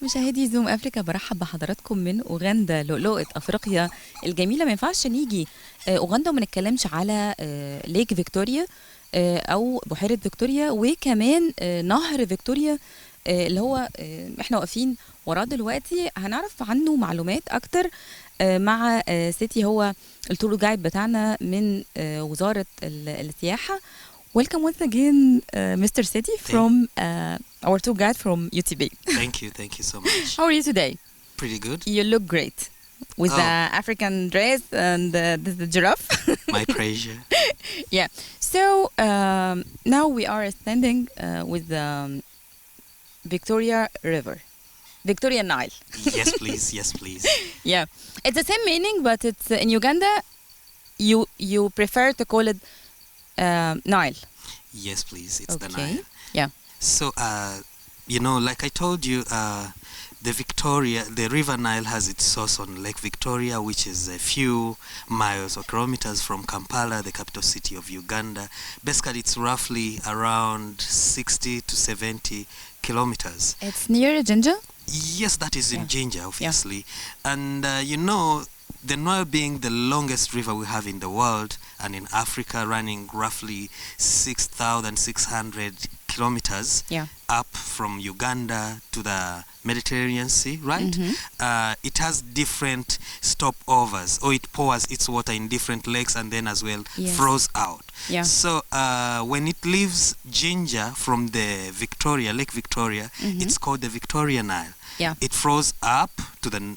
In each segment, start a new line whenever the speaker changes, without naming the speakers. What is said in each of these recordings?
مشاهدي زوم أفريقيا، برحب بحضراتكم من أوغندا، لؤلؤة أفريقيا الجميلة. ما ينفعش نيجي أوغندا وما نتكلمش على ليك فيكتوريا أو بحيرة فيكتوريا، وكمان نهر فيكتوريا اللي هو احنا واقفين وراه دلوقتي. هنعرف عنه معلومات أكتر مع سيتي، هو التور جايد بتاعنا من وزارة السياحة. Welcome once again, Mr. Seti, from our tour guide from UTB.
Thank you so much.
How are you today?
Pretty good.
You look great with the African dress and the giraffe.
My pleasure.
Yeah. So now we are standing with the Victoria River, Victoria Nile.
Yes, please. Yes, please.
Yeah, it's the same meaning, but it's in Uganda. You prefer to call it Nile.
Yes, please. It's
okay.
the Nile.
Yeah.
So, like I told you, the River Nile has its source on Lake Victoria, which is a few miles or kilometers from Kampala, the capital city of Uganda. Basically, it's roughly around 60 to 70 kilometers.
It's near Jinja?
Yes, that is in Jinja, obviously. Yeah. And, the Nile being the longest river we have in the world and in Africa, running roughly 6,600 kilometers up from Uganda to the Mediterranean Sea, right? Mm-hmm. It has different stopovers, or it pours its water in different lakes and then as well flows out. Yeah. So when it leaves Jinja from the Lake Victoria, it's called the Victoria Nile. Yeah. It flows up to the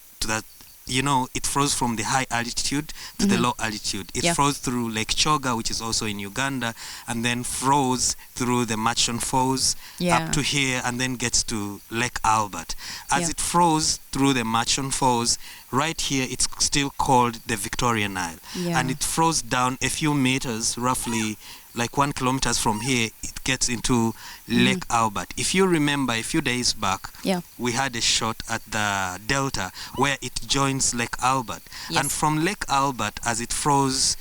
it flows from the high altitude to the low altitude. It flows through Lake Choga, which is also in Uganda, and then flows through the Machon Falls up to here, and then gets to Lake Albert. As it flows through the Machon Falls, right here it's still called the Victoria Nile. Yeah. And it flows down a few meters, roughly like 1 kilometers from here, it gets into Lake Albert. If you remember, a few days back, we had a shot at the delta where it joins Lake Albert. Yes. And from Lake Albert, as it flows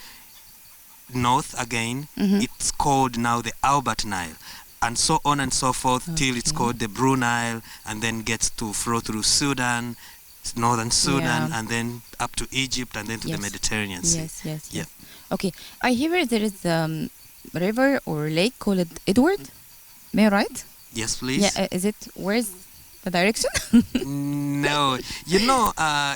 north again, it's called now the Albert Nile. And so on and so forth till it's called the Blue Nile, and then gets to flow through Sudan, northern Sudan, and then up to Egypt, and then to the Mediterranean Sea.
Yes. Okay, I hear there is river or lake called Edward. Am I right?
Yes, please.
Yeah, is it? Where's the direction?
No,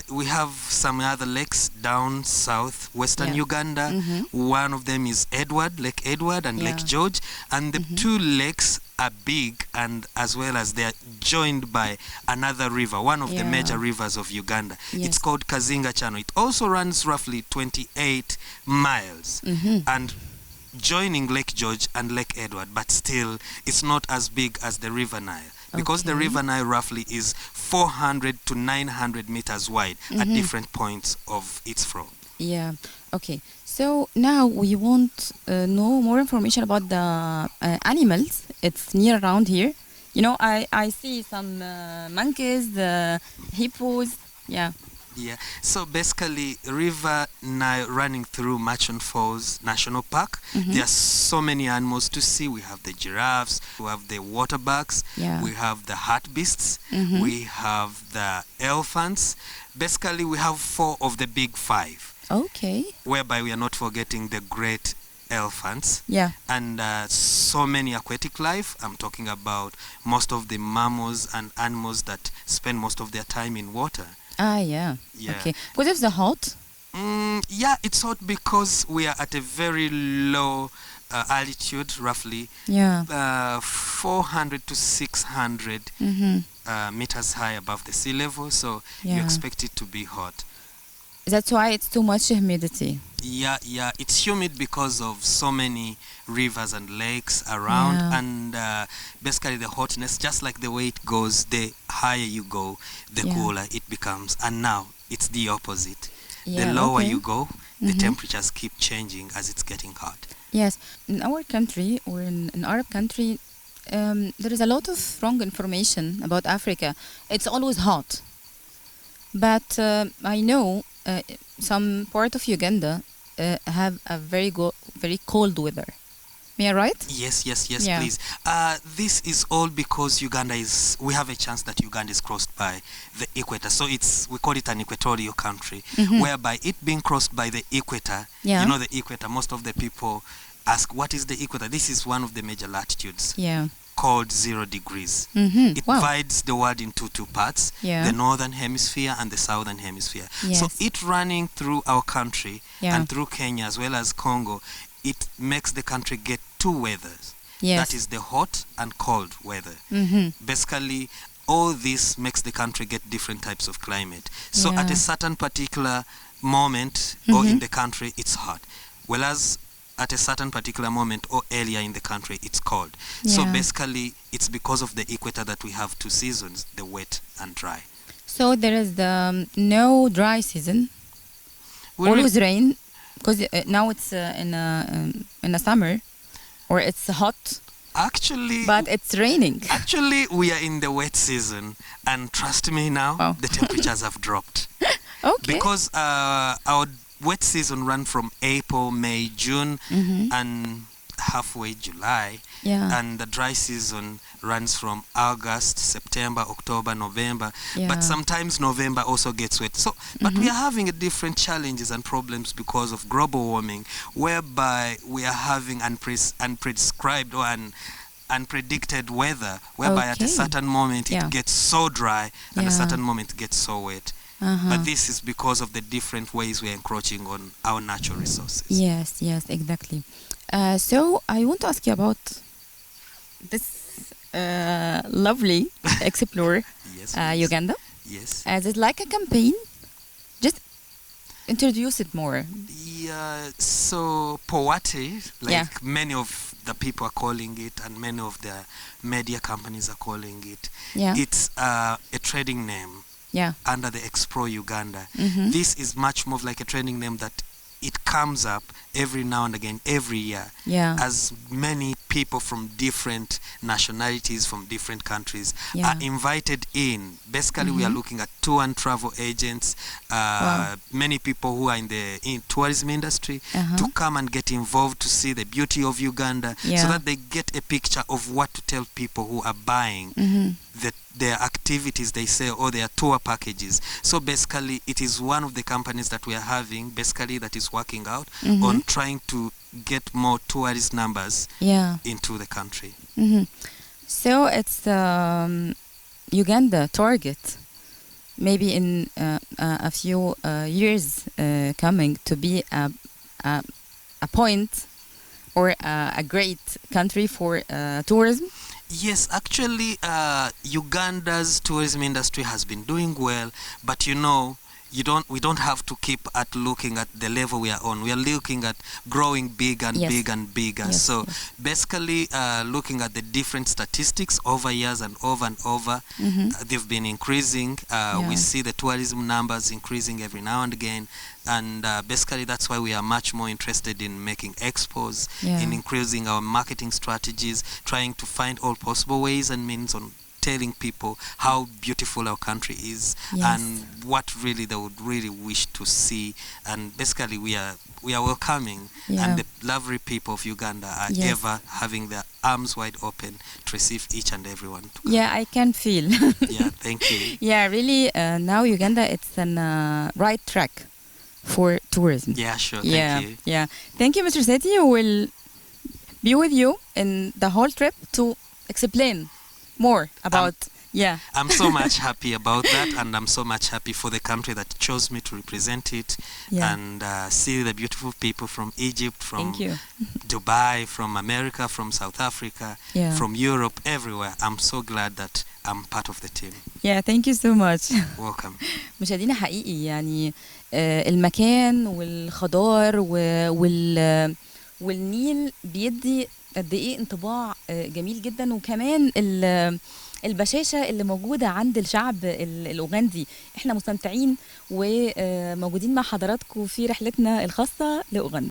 we have some other lakes down south, western Uganda. One of them is Lake Edward and Lake George, and the two lakes are big, and as well as they are joined by another river, one of the major rivers of Uganda. It's called Kazinga Channel. It also runs roughly 28 miles, and joining Lake George and Lake Edward, but still it's not as big as the River Nile, because the River Nile roughly is 400 to 900 meters wide at different points of its flow.
Yeah. Okay. So now we want know more information about the animals. It's near around here. I see some monkeys, hippos. Yeah.
Yeah, so basically River Nile running through Machon Falls National Park. There are so many animals to see. We have the giraffes, we have the waterbucks, we have the hartebeests, we have the elephants. Basically we have 4 of the big 5.
Okay.
Whereby we are not forgetting the great elephants. Yeah. And so many aquatic life. I'm talking about most of the mammals and animals that spend most of their time in water.
Yeah. Okay. Because it's hot?
It's hot because we are at a very low altitude, roughly 400 to 600 meters high above the sea level, so you expect it to be hot.
That's why it's too much humidity.
Yeah, it's humid because of so many rivers and lakes around, and basically the hotness, just like the way it goes, the higher you go, the cooler it becomes. And now it's the opposite. The lower you go, the temperatures keep changing as it's getting hot.
Yes, in our country, or in Arab country, there is a lot of wrong information about Africa. It's always hot. But I know some part of Uganda have a very cold weather. Am I right?
Yes,
Yeah.
please. This is all because we have a chance that Uganda is crossed by the equator. So we call it an equatorial country, whereby it being crossed by the equator,
Yeah.
you know the equator, most of the people ask, what is the equator? This is one of the major latitudes.
Yeah.
Called 0 degrees. It
Wow.
divides the world into two parts,
Yeah.
the northern hemisphere and the southern hemisphere.
Yes.
So it running through our country
Yeah.
and through Kenya as well as Congo, it makes the country get two weathers.
Yes.
That is the hot and cold weather. Basically, all this makes the country get different types of climate. So
Yeah.
at a certain particular moment or in the country, it's hot. Whereas at a certain particular moment or area in the country, it's cold. So
Yeah.
basically, it's because of the equator that we have two seasons, the wet and dry.
So there is no dry season.
We
Always rain, because now it's in a summer, or it's hot,
Actually,
but it's raining.
actually, we are in the wet season, and trust me now,
Wow.
the temperatures have dropped.
Okay.
Because our wet season run from April, May, June, and halfway July.
Yeah.
And the dry season runs from August, September, October, November.
Yeah.
But sometimes November also gets wet. So, but we are having a different challenges and problems because of global warming, whereby we are having unprescribed or unpredicted weather, whereby at a
Okay.
certain moment
Yeah.
it gets so dry and a
Yeah.
certain moment it gets so wet. But this is because of the different ways we're encroaching on our natural resources.
Yes, exactly. So I want to ask you about this lovely explorer,
Yes, please.
Uganda.
Yes.
Is it like a campaign? Just introduce it more.
Yeah, so Powati, like
Yeah.
many of the people are calling it and many of the media companies are calling it,
Yeah.
it's a trading name
Yeah.
under the Explore Uganda. This is much more like a trading name that it comes up every now and again, every year,
Yeah.
as many people from different nationalities, from different countries
Yeah.
are invited in. Basically, we are looking at tour and travel agents,
Wow.
many people who are in the tourism industry to come and get involved to see the beauty of Uganda, so
Yeah.
that they get a picture of what to tell people who are buying their activities, they say, or their tour packages. So basically, it is one of the companies that we are having, basically, that is working out on trying to get more tourist numbers
Yeah.
into the country.
So it's Uganda target, maybe in a few years coming, to be a point or a great country for tourism.
Yes, actually, Uganda's tourism industry has been doing well, but we don't have to keep at looking at the level we are on. We are looking at growing big and
Yes.
big and bigger.
Yes,
So basically, looking at the different statistics over years and over, they've been increasing. We see the tourism numbers increasing every now and again. And basically, that's why we are much more interested in making expos,
Yeah.
in increasing our marketing strategies, trying to find all possible ways and means on telling people how beautiful our country is,
Yes.
and what really they would really wish to see. And basically, we are welcoming,
Yeah.
and the lovely people of Uganda are
Yes.
ever having their arms wide open to receive each and everyone to come.
Yeah, I can feel.
Yeah, thank you.
Yeah, really. Now Uganda, it's an right track for tourism.
Yeah, sure.
Yeah,
Thank you.
yeah. Thank you, Mr. Seti. We will be with you in the whole trip to explain more about. Yeah.
I'm so much happy about that, and I'm so much happy for the country that chose me to represent it,
Yeah.
and see the beautiful people from Egypt, from
Thank you.
Dubai, from America, from South Africa,
Yeah.
from Europe, everywhere. I'm so glad that I'm part of the team.
Yeah, thank you so much.
Welcome.
مشاهدينا، حقيقي يعني المكان والخضار والنيل بيدي قد ايه انطباع جميل جدا، وكمان البشاشة اللي موجودة عند الشعب الأوغندي. احنا مستمتعين وموجودين مع حضراتكم في رحلتنا الخاصة لأوغندا.